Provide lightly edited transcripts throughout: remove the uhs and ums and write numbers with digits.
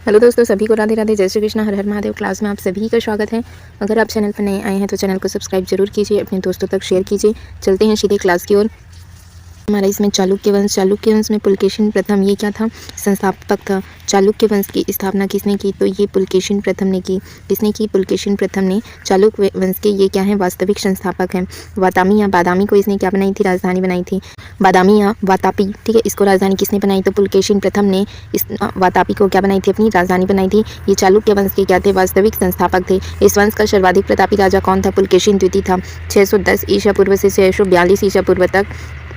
Hello दोस्तों, सभी को राधे राधे, जय श्री कृष्ण, हर हर महादेव। क्लास में आप सभी का स्वागत है। अगर आप चैनल पर नए आए हैं तो चैनल को सब्सक्राइब जरूर कीजिए, अपने दोस्तों तक शेयर कीजिए। चलते हैं सीधे क्लास की ओर। हमारा इसमें चालुक्य वंश में पुलकेशिन प्रथम ये क्या था, संस्थापक था। चालुक्य वंश की स्थापना किसने की, तो ये पुलकेशिन प्रथम ने की। किसने की, पुलकेशिन प्रथम ने। चालुक्य वंश के ये क्या है, वास्तविक संस्थापक हैं। वातामी या बादामी को इसने क्या बनाई थी, राजधानी बनाई थी। बादामी या वातापी, ठीक है, इसको राजधानी किसने बनाई, तो पुलकेशिन प्रथम ने इस वातापी को क्या बनाई थी, अपनी राजधानी बनाई थी। ये चालुक्य वंश के क्या थे, वास्तविक संस्थापक थे। इस वंश का सर्वाधिक प्रतापी राजा कौन था, पुलकेशिन द्वितीय था। 610 ईसा पूर्व से 642 ईसा पूर्व तक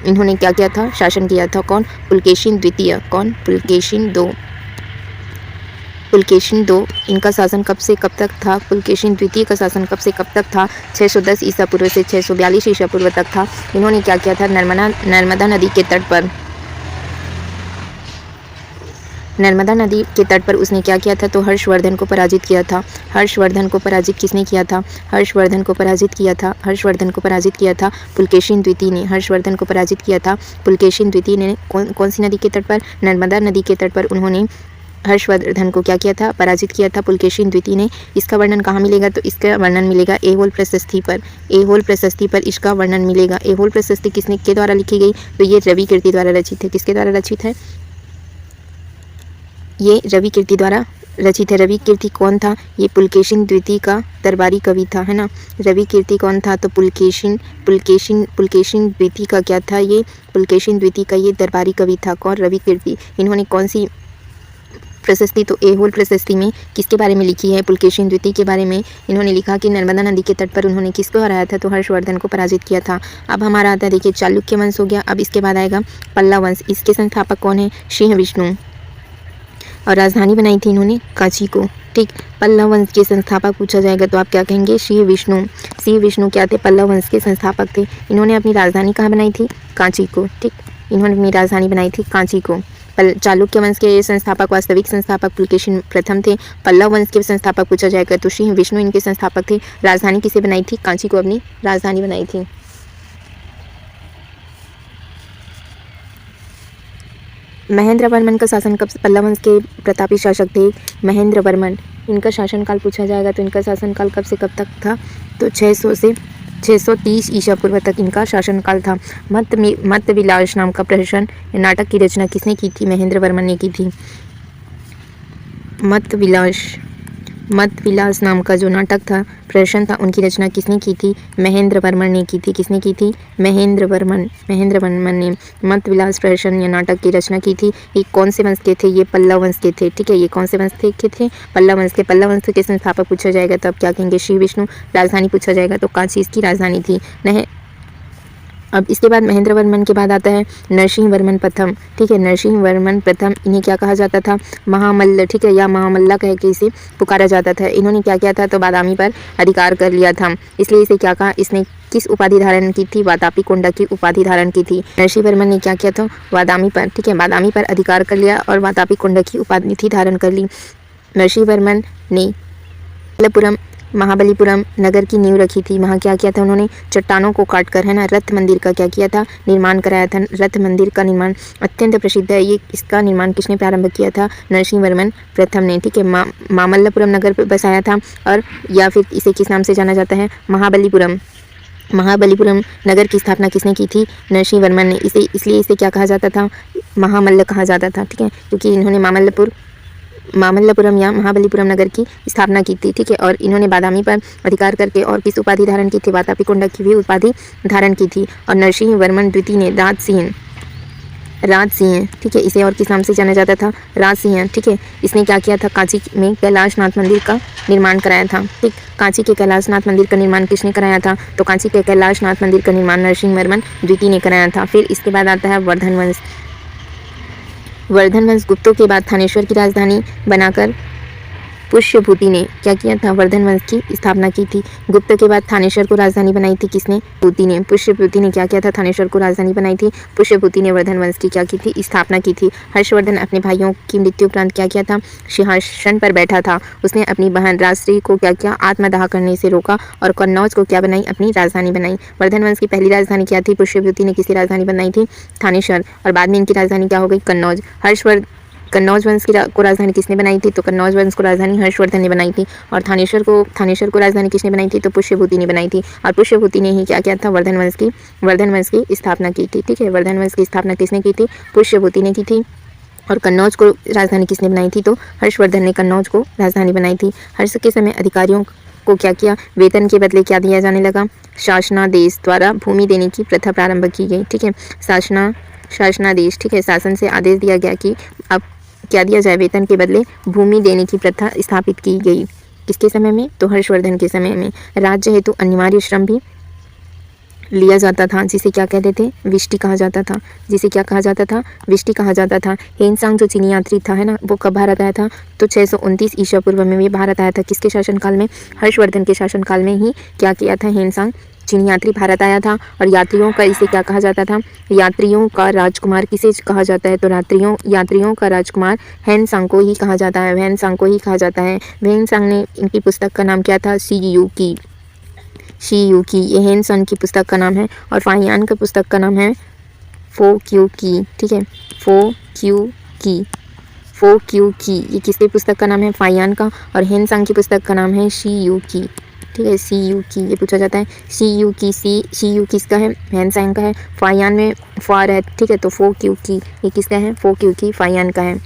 इन्होंने क्या किया था, शासन किया था। कौन, पुलकेशिन द्वितीय। कौन, पुलकेशिन दो। पुलकेशिन दो, इनका शासन कब से कब तक था, पुलकेशिन द्वितीय का शासन कब से कब तक था, 610 ईसा पूर्व से 642 ईसा पूर्व तक था। इन्होंने क्या किया था, नर्मदा नदी के तट पर, नर्मदा नदी के तट पर उसने क्या किया था, तो हर्षवर्धन को पराजित किया था। हर्षवर्धन को पराजित किसने किया था, हर्षवर्धन को पराजित किया था, हर्षवर्धन को पराजित किया था पुलकेशिन द्वितीय ने। हर्षवर्धन को पराजित किया था पुलकेशिन द्वितीय ने। कौन सी नदी के तट पर, नर्मदा नदी के तट पर उन्होंने हर्षवर्धन को क्या किया था, पराजित किया था पुलकेशिन द्वितीय ने। इसका वर्णन कहाँ मिलेगा, तो इसका वर्णन मिलेगा एहोल प्रशस्ति पर। एहोल प्रशस्ति पर इसका वर्णन मिलेगा। एहोल प्रशस्ति किसने के द्वारा लिखी गई, तो ये रवि कीर्ति द्वारा रचित है। किसके द्वारा रचित है, ये रवि कीर्ति द्वारा रचित है। रवि कीर्ति कौन था, ये पुलकेशिन द्वितीय का दरबारी कवि था, है ना। रवि कीर्ति कौन था, तो पुलकेशिन द्वितीय का क्या था, ये पुलकेशिन द्वितीय का ये दरबारी कवि था। कौन, रवि कीर्ति। इन्होंने कौन सी प्रशस्ति, तो एहोल प्रशस्ति में किसके बारे में लिखी है, पुलकेशिन द्वितीय के बारे में। इन्होंने लिखा कि नर्मदा नदी के तट पर उन्होंने किसको हराया था, तो हर्षवर्धन को पराजित किया था। अब हमारा आता है, देखिए, चालुक्य वंश हो गया। अब इसके बाद आएगा पल्लव वंश। इसके संस्थापक कौन है, सिंह विष्णु, और राजधानी बनाई थी इन्होंने कांची को। ठीक, पल्लव वंश के संस्थापक पूछा जाएगा तो आप क्या कहेंगे, सिंह विष्णु। सिंह विष्णु क्या थे, पल्लव वंश के संस्थापक थे। इन्होंने अपनी राजधानी कहाँ बनाई थी, कांची को। ठीक, इन्होंने अपनी राजधानी बनाई थी कांची को। चालुक्य वंश के संस्थापक, वास्तविक संस्थापक पुलकेशिन प्रथम थे। पल्लव वंश के संस्थापक पूछा जाएगा तो सिंह विष्णु इनके संस्थापक थे। राजधानी किसे बनाई थी, कांची को अपनी राजधानी बनाई थी। महेंद्र वर्मन का शासन कब, पल्लव वंश के प्रतापी शासक थे महेंद्र वर्मन। इनका शासनकाल पूछा जाएगा तो इनका शासनकाल कब से कब तक था, तो 600 से 630 ईसा पूर्व तक इनका शासनकाल था। मत विलास नाम का प्रहसन नाटक की रचना किसने की थी, महेंद्र वर्मन ने की थी। मत विलास नाम का जो नाटक था, प्रहसन था, उनकी रचना किसने की थी, महेंद्र वर्मन ने की थी। किसने की थी, महेंद्र वर्मन ने मत विलास प्रहसन या नाटक की रचना की थी। ये कौन से वंश के थे, ये पल्लव वंश के थे। ठीक है, ये कौन से वंश के थे, पल्लव वंश के। पल्लव वंश के संस्थापक पूछा जाएगा तो आप क्या कहेंगे, श्री विष्णु। राजधानी पूछा जाएगा तो कांची इसकी राजधानी थी। अब इसके बाद महेंद्र वर्मन के बाद आता है नरसिंह वर्मन प्रथम। ठीक है, नरसिंह वर्मन प्रथम, इन्हें क्या कहा जाता था, महामल्ल। ठीक है, या महामल्ला कह के इसे पुकारा जाता था। इन्होंने क्या किया था, तो बादामी पर अधिकार कर लिया था, इसलिए इसे क्या कहा, इसने किस उपाधि धारण की थी, वातापी कोंडा की उपाधि धारण की थी। नरसिंह वर्मन ने क्या किया था, बादामी पर, ठीक है, बादामी पर अधिकार कर लिया और वातापी कोंडा की उपाधि धारण कर ली। नरसिंह वर्मन ने महाबलीपुरम नगर की नींव रखी थी। वहाँ क्या किया था उन्होंने, चट्टानों को काटकर, है ना, रथ मंदिर का क्या किया था, निर्माण कराया था। रथ मंदिर का निर्माण अत्यंत प्रसिद्ध है। ये इसका निर्माण किसने प्रारंभ किया था, नरसिंह वर्मन प्रथम ने। ठीक है, मामल्लपुरम नगर पर बसाया था, और या फिर इसे किस नाम से जाना जाता है, महाबलीपुरम नगर की स्थापना किसने की थी, नरसिंह वर्मन ने। इसलिए इसे क्या कहा जाता था, महामल्ल कहा जाता था। ठीक है, क्योंकि इन्होंने मामल्लपुरम या महाबलीपुरम नगर की स्थापना की थी। ठीक है, और इन्होंने बादामी पर अधिकार करके और किस उपाधि धारण की थी, वातापी कोंडा की भी उपाधि धारण की थी। और नरसिंह वर्मन द्वितीय ने राजसिंह, ठीक है, इसे और किस नाम से जाना जाता था, राजसिंह। ठीक है, इसने क्या किया था, कांची में कैलाशनाथ मंदिर का निर्माण कराया था। ठीक, कांची के कैलाशनाथ मंदिर का निर्माण किसने कराया था, तो कांची के कैलाशनाथ मंदिर का निर्माण नरसिंह वर्मन द्वितीय ने कराया था। फिर इसके बाद आता है वर्धन वंश गुप्तों के बाद थानेश्वर की राजधानी बनाकर पुष्यभूति ने क्या किया था, वर्धन वंश की स्थापना की थी। गुप्त के बाद थानेश्वर को राजधानी बनाई थी किसने, पुष्यभूति ने। पुष्यभूति ने क्या किया था, थानेश्वर को राजधानी बनाई थी। पुष्यभूति ने वर्धन वंश की क्या की थी, स्थापना की थी। हर्षवर्धन अपने भाइयों की मृत्यु उपरांत क्या किया था, सिंहासन पर बैठा था। उसने अपनी बहन राजश्री को क्या किया, आत्मदाह करने से रोका और कन्नौज को क्या बनाई, अपनी राजधानी बनाई। वर्धन वंश की पहली राजधानी क्या थी, पुष्यभूति ने किसी राजधानी बनाई थी, थानेश्वर, और बाद में इनकी राजधानी क्या हो गई, कन्नौज। कन्नौज वंश को राजधानी किसने बनाई थी? तो कन्नौज वंश को राजधानी हर्षवर्धन ने बनाई थी। और थानेश्वर को राजधानी किसने बनाई थी? तो पुष्यभूति ने बनाई थी। और पुष्यभूति ने ही क्या किया था? वर्धन वंश की स्थापना की थी। ठीक है, वर्धन वंश की स्थापना किसने की थी? पुष्यभूति ने की थी। और कन्नौज को राजधानी किसने बनाई थी? तो हर्षवर्धन ने कन्नौज को राजधानी बनाई थी। हर्ष के समय अधिकारियों को क्या किया? वेतन के बदले क्या दिया जाने लगा? शासनादेश द्वारा भूमि देने की प्रथा प्रारंभ की गई। ठीक है, शासनादेश, ठीक है, शासन से आदेश दिया गया कि अब क्या दिया जाए? वेतन के बदले भूमि देने की प्रथा स्थापित की गई। किसके समय में? तो हर्षवर्धन के समय में। राज्य हेतु अनिवार्य श्रम भी लिया जाता था, जिसे क्या कहते थे? विष्टि कहा जाता था। जिसे क्या कहा जाता था? विष्टि कहा जाता था। हेनसांग जो चीनी यात्री था, है ना, वो कब भारत आया था? तो 629 ईसा पूर्व में भी भारत आया था। किसके शासनकाल में? हर्षवर्धन के शासनकाल में ही क्या किया था? हेनसांग चीनी यात्री भारत आया था। और यात्रियों का इसे क्या कहा जाता था? यात्रियों का राजकुमार किसे कहा जाता है? तो यात्रियों का राजकुमार हेनसांग को ही कहा जाता है। हेनसांग को ही कहा जाता है। हेनसांग ने, इनकी पुस्तक का नाम क्या था? शी यू की, ये हेनसन की पुस्तक का नाम है। और फाहियान का पुस्तक का नाम है फो क्यू की। ठीक है, फो क्यू की, ये किसकी पुस्तक का नाम है? फाहियान का। और हेनसन की पुस्तक का नाम है शी यू की। ठीक है, सी यू की, ये पूछा जाता है। शी यू किसका है? हेनसन का है। फाहियान में फार है। ठीक है, तो फो क्यू की, ये किसका है? फो क्यू की, फाहियान का है।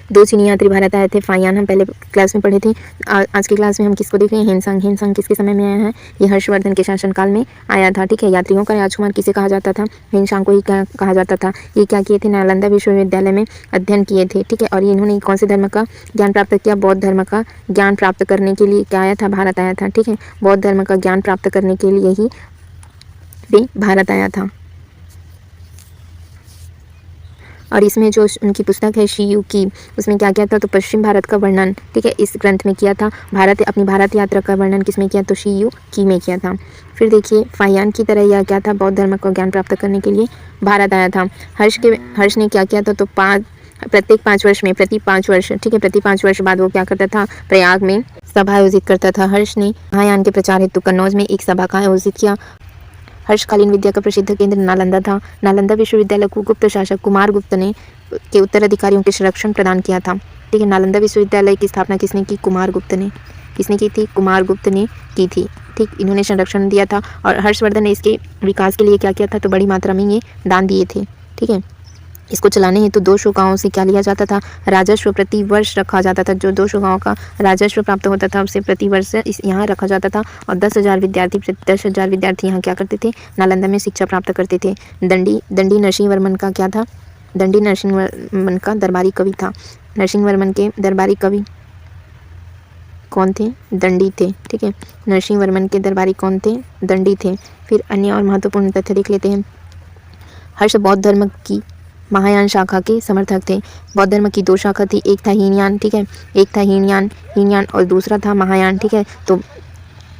2 चीनी यात्री भारत आए थे। फाहियान हम पहले क्लास में पढ़े थे। आज की क्लास में हम किसको देख रहे हैं? हेनसांग किसके समय में आया है? ये हर्षवर्धन के शासनकाल में आया था। ठीक है, यात्रियों का राजकुमार किसे कहा जाता था? हेनसांग को ही कहा जाता था। ये क्या किए थे? नालंदा विश्वविद्यालय में अध्ययन किए थे। ठीक है, और इन्होंने कौन से धर्म का ज्ञान प्राप्त किया? बौद्ध धर्म का ज्ञान प्राप्त करने के लिए क्या आया था? भारत आया था। ठीक है, बौद्ध धर्म का ज्ञान प्राप्त करने के लिए ही वे भारत आया था। और इसमें जो उनकी पुस्तक है शी यू की, उसमें क्या किया था? तो पश्चिम भारत का वर्णन, ठीक है, इस ग्रंथ में किया था। अपनी भारत यात्रा का वर्णन किसमें किया? तो शी यू की में किया था। फिर देखिए, फाहियान की तरह यह क्या था? बौद्ध धर्म का ज्ञान प्राप्त करने के लिए भारत आया था। हर्ष ने क्या किया था? तो प्रति 5 वर्ष, ठीक है, प्रति 5 वर्ष बाद वो क्या करता था? प्रयाग में सभा आयोजित करता था। हर्ष ने महायान के प्रचार हेतु कन्नौज में एक सभा का आयोजित किया। हर्षकालीन विद्या का प्रसिद्ध केंद्र नालंदा था। नालंदा विश्वविद्यालय को गुप्त शासक कुमारगुप्त ने के उत्तराधिकारियों के संरक्षण प्रदान किया था। ठीक है, नालंदा विश्वविद्यालय की स्थापना किसने की? कुमारगुप्त ने। किसने की थी? कुमारगुप्त ने की थी। ठीक, इन्होंने संरक्षण दिया था। और हर्षवर्धन ने इसके विकास के लिए क्या किया था? तो बड़ी मात्रा में ये दान दिए थे। ठीक है, इसको चलाने हेतु 200 गाँवों से क्या लिया जाता था? राजस्व प्रति वर्ष रखा जाता था। जो 200 गाँव का राजस्व प्राप्त होता था, उसे प्रति वर्ष यहाँ रखा जाता था। और 10,000 विद्यार्थी यहाँ क्या करते थे? नालंदा में शिक्षा प्राप्त करते थे। दंडी नरसिंहवर्मन का क्या था? दंडी नरसिंहवर्मन का दरबारी कवि था। नरसिंहवर्मन के दरबारी कवि कौन थे? दंडी थे। ठीक है, नरसिंहवर्मन के दरबारी कौन थे? दंडी थे। फिर अन्य और महत्वपूर्ण तथ्य देख लेते हैं। हर्ष बौद्ध धर्म की महायान शाखा के समर्थक थे। बौद्ध धर्म की 2 शाखा थी, एक था हीनयान, ठीक है, एक था हीनयान और दूसरा था महायान। ठीक है, तो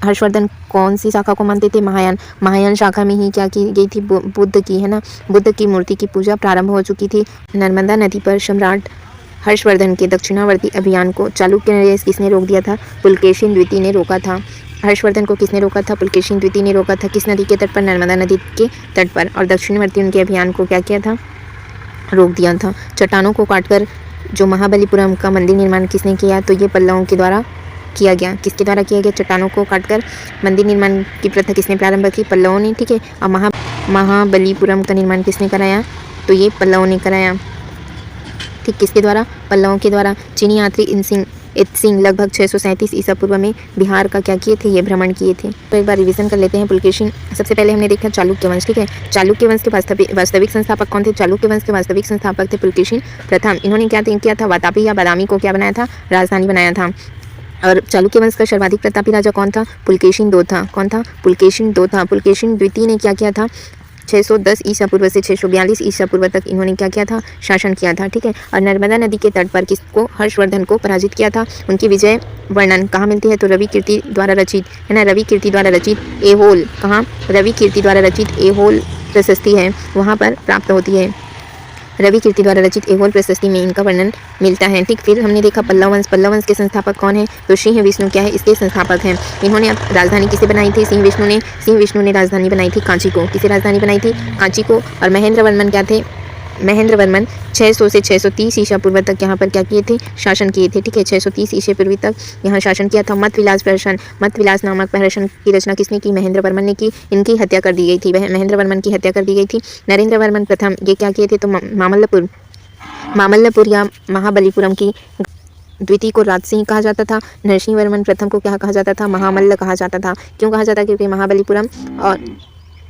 हर्षवर्धन कौन सी शाखा को मानते थे? महायान शाखा में ही क्या की गई थी? बुद्ध की, है ना, बुद्ध की मूर्ति की पूजा प्रारंभ हो चुकी थी। नर्मदा नदी पर सम्राट हर्षवर्धन के दक्षिणावर्ती अभियान को चालुक्य नरेश किसने रोक दिया था? पुलकेशिन द्वितीय ने रोका था। हर्षवर्धन को किसने रोका था? पुलकेशिन द्वितीय ने रोका था। किस नदी के तट पर? नर्मदा नदी के तट पर। और दक्षिणवर्ती उनके अभियान को क्या किया था? रोक दिया था। चट्टानों को काटकर जो महाबलीपुरम का मंदिर निर्माण किसने किया? तो ये पल्लवों के द्वारा किया गया। किसके द्वारा किया गया? चट्टानों को काटकर मंदिर निर्माण की प्रथा किसने प्रारंभ की? पल्लवों ने। ठीक है, और महाबलीपुरम का निर्माण किसने कराया? तो ये पल्लवों ने कराया। ठीक, किसके द्वारा? पल्लवों के द्वारा। चीनी यात्री इत्सिंग लगभग 637 ईसा पूर्व में बिहार का क्या किए थे? ये भ्रमण किए थे। तो एक बार रिवीजन कर लेते हैं। पुलकेशिन, सबसे पहले हमने देखा चालुक्य वंश। ठीक है, चालुक्य वंश के वास्तविक संस्थापक कौन थे? चालुक्य वंश के वास्तविक संस्थापक थे पुलकेशिन प्रथम। इन्होंने क्या किया था? वातापी या बादामी को क्या बनाया था? राजधानी बनाया था। और चालुक्य वंश का सर्वाधिक प्रतापी राजा कौन था? पुलकेशिन II था। कौन था? पुलकेशिन II था। पुलकेशिन द्वितीय ने क्या किया था? 610 ईसा पूर्व से 642 ईसा पूर्व तक इन्होंने क्या किया था? शासन किया था। ठीक है, और नर्मदा नदी के तट पर किसको? हर्षवर्धन को पराजित किया था। उनकी विजय वर्णन कहाँ मिलती है? तो रवि कीर्ति द्वारा रचित, है ना, रवि कीर्ति द्वारा रचित एहोल, कहाँ? रवि कीर्ति द्वारा रचित एहोल प्रशस्ति है, वहाँ पर प्राप्त होती है। रवि कीर्ति द्वारा रचित एहोल प्रशस्ति में इनका वर्णन मिलता है। ठीक, फिर हमने देखा पल्लव वंश। पल्लव वंश के संस्थापक कौन है? तो सिंह विष्णु क्या है? इसके संस्थापक हैं। इन्होंने राजधानी किसे बनाई थी? सिंह विष्णु ने राजधानी बनाई थी कांची को। किसे राजधानी बनाई थी? कांची को। और महेंद्र वर्मन क्या थे? महेंद्र वर्मन 600 से 630 ईसा पूर्व तक यहाँ पर क्या किए थे, शासन किए थे। ठीक है, 630 ईसा पूर्व तक यहाँ शासन किया था। मत विलास नामक प्रहसन की रचना किसने की, महेंद्र वर्मन ने की। इनकी हत्या कर दी गई थी, महेंद्र वर्मन की हत्या कर दी गई थी। नरेंद्र वर्मन प्रथम ये क्या किए थे, तो मामल्लपुर या महाबलीपुरम की द्वितीय को राजसिंह कहा जाता था। नरसिंह वर्मन प्रथम को क्या कहा जाता था, महामल्ल कहा जाता था। क्यों कहा जाता, क्योंकि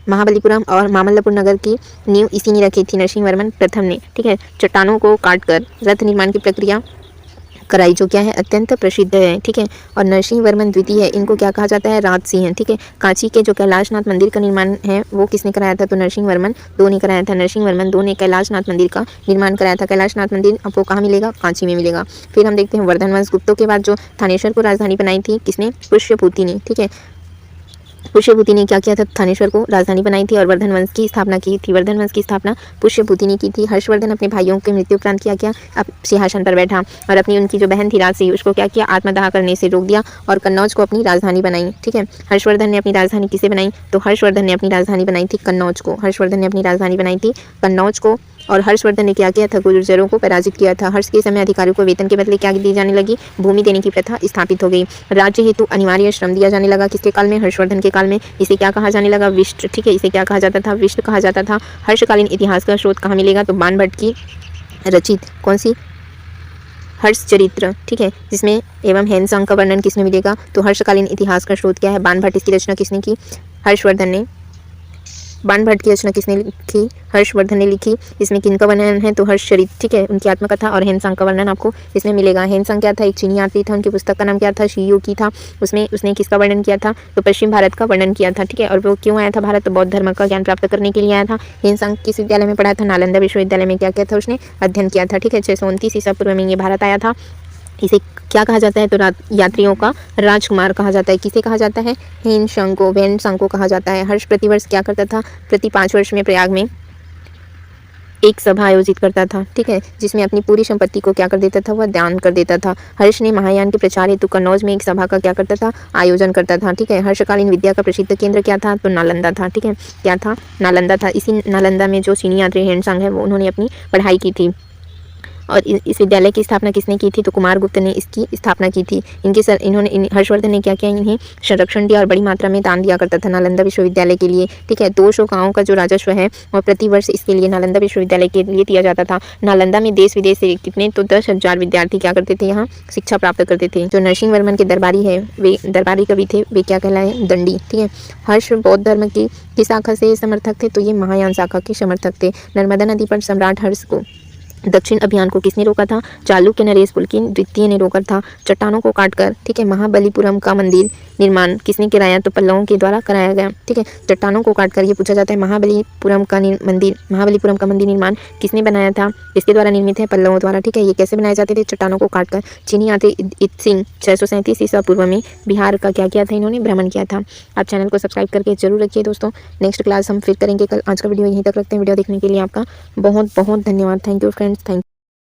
महाबलीपुरम और मामल्लपुर नगर की नींव इसी ने रखी थी, नरसिंह वर्मन प्रथम ने। ठीक है, चट्टानों को काटकर रथ निर्माण की प्रक्रिया कराई, जो क्या है अत्यंत प्रसिद्ध है। ठीक है, और नरसिंह वर्मन द्वितीय है, इनको क्या कहा जाता है, राजसिंह। ठीक है, कांची के जो कैलाशनाथ मंदिर का निर्माण है वो किसने कराया था, तो नरसिंह वर्मन दो ने कराया था। नरसिंह वर्मन दो ने कैलाशनाथ मंदिर का निर्माण कराया था। कैलाशनाथ मंदिर आपको कहाँ मिलेगा, कांची में मिलेगा। फिर हम देखते हैं वर्धन वंश गुप्तों के बाद जो थानेश्वर को राजधानी बनाई थी किसने, पुष्यभूति ने। ठीक है, पुष्यभूति ने क्या किया था, थानेश्वर को राजधानी बनाई थी और वर्धन वंश की स्थापना की थी। वर्धन वंश की स्थापना पुष्यभूति ने की थी। हर्षवर्धन अपने भाइयों की मृत्यु उपरांत क्या किया, अब सिंहासन पर बैठा और अपनी उनकी जो बहन थी राजसी, उसको क्या किया, आत्मदाह करने से रोक दिया और कन्नौज को अपनी राजधानी बनाई। ठीक है, हर्षवर्धन ने अपनी राजधानी किसे बनाई, तो हर्षवर्धन ने अपनी राजधानी बनाई थी कन्नौज को। हर्षवर्धन ने अपनी राजधानी बनाई थी कन्नौज को। और हर्षवर्धन ने क्या किया था, गुर्जरों को पराजित किया था। हर्ष के समय अधिकारियों को वेतन के बदले क्या दी जाने लगी, भूमि देने की प्रथा स्थापित हो गई। राज्य हेतु अनिवार्य श्रम दिया जाने लगा, किसके काल में, हर्षवर्धन के काल में। इसे क्या कहा जाने लगा, विष्ट। ठीक है, इसे क्या कहा जाता था, विष्ट कहा जाता था। हर्षकालीन इतिहास का स्रोत कहाँ मिलेगा, तो बाणभट्ट की रचित कौन सी, हर्ष चरित्र। ठीक है, जिसमें एवं हेनसांग का वर्णन किसमें मिलेगा, तो हर्षकालीन इतिहास का स्रोत क्या है, बाणभट्ट। इसकी रचना किसने की, हर्षवर्धन ने। बाणभट्ट की रचना किसने लिखी, हर्षवर्धन ने लिखी। इसमें किनका वर्णन है, तो हर्षचरित। ठीक है, उनकी आत्मकथा और हेनसांग का वर्णन आपको इसमें मिलेगा। हेनसांग क्या था, एक चीनी यात्री था, उनकी पुस्तक का नाम क्या था, शियू की था। उसमें उसने किसका वर्णन किया था, तो पश्चिम भारत का वर्णन किया था। ठीक है, और वो क्यों आया था भारत, तो बौद्ध धर्म का ज्ञान प्राप्त करने के लिए आया था। हेनसांग किस विद्यालय में पढ़ा था, नालंदा विश्वविद्यालय में क्या किया था, उसने अध्ययन किया था। ठीक है, 629 ईसा पूर्व में ये भारत आया था। इसे क्या कहा जाता है, तो यात्रियों का राजकुमार कहा जाता है। किसे कहा जाता है, हेनसांग को कहा जाता है। हर्ष प्रतिवर्ष क्या करता था, प्रति 5 वर्ष में प्रयाग में एक सभा आयोजित करता था। ठीक है, जिसमें अपनी पूरी संपत्ति को क्या कर देता था, वह दान कर देता था। हर्ष ने महायान के प्रचार हेतु कन्नौज में एक सभा का क्या करता था, आयोजन करता था। ठीक है, हर्षकालीन विद्या का प्रसिद्ध केंद्र क्या था, तो नालंदा था। ठीक है, क्या था, नालंदा था। इसी नालंदा में जो चीनी यात्री हेनसांग है वो उन्होंने अपनी पढ़ाई की थी। और इस विद्यालय की स्थापना किसने की थी, तो कुमारगुप्त ने इसकी स्थापना की थी। हर्षवर्धन ने क्या किया, इन्हें संरक्षण दिया और बड़ी मात्रा में दान दिया करता था नालंदा विश्वविद्यालय के लिए। ठीक है, 200 गाँवों का जो राजस्व है और प्रतिवर्ष इसके लिए नालंदा विश्वविद्यालय के लिए दिया जाता था। नालंदा में देश विदेश से कितने, तो 10,000 विद्यार्थी क्या करते थे, यहाँ शिक्षा प्राप्त करते थे। जो नरसिंह वर्मन के दरबारी है, वे दरबारी कवि थे, वे क्या कहलाए, दंडी। ठीक है, हर्ष बौद्ध धर्म की किस शाखा से समर्थक थे, तो ये महायान शाखा के समर्थक थे। नर्मदा नदी पर सम्राट हर्ष को दक्षिण अभियान को किसने रोका था, चालुक्य नरेश पुलकिन द्वितीय ने रोका था। चट्टानों को काटकर, ठीक है, महाबलीपुरम का मंदिर निर्माण किसने कराया, तो पल्लवों के द्वारा कराया गया। ठीक है, चट्टानों को काटकर ये पूछा जाता है महाबलीपुरम का मंदिर निर्माण किसने बनाया था, इसके द्वारा निर्मित है, पल्लवों द्वारा। ठीक है, ये कैसे बनाए जाते थे, चट्टानों को काटकर। चीनी यात्री इत्सिंग 637 ईसा पूर्व में बिहार का क्या किया था, इन्होंने भ्रमण किया था। आप चैनल को सब्सक्राइब करके जरूर रखिए दोस्तों। नेक्स्ट क्लास हम फिर करेंगे कल। आज का वीडियो यहीं तक रखते हैं। वीडियो देखने के लिए आपका बहुत बहुत धन्यवाद। Thank you friends, thank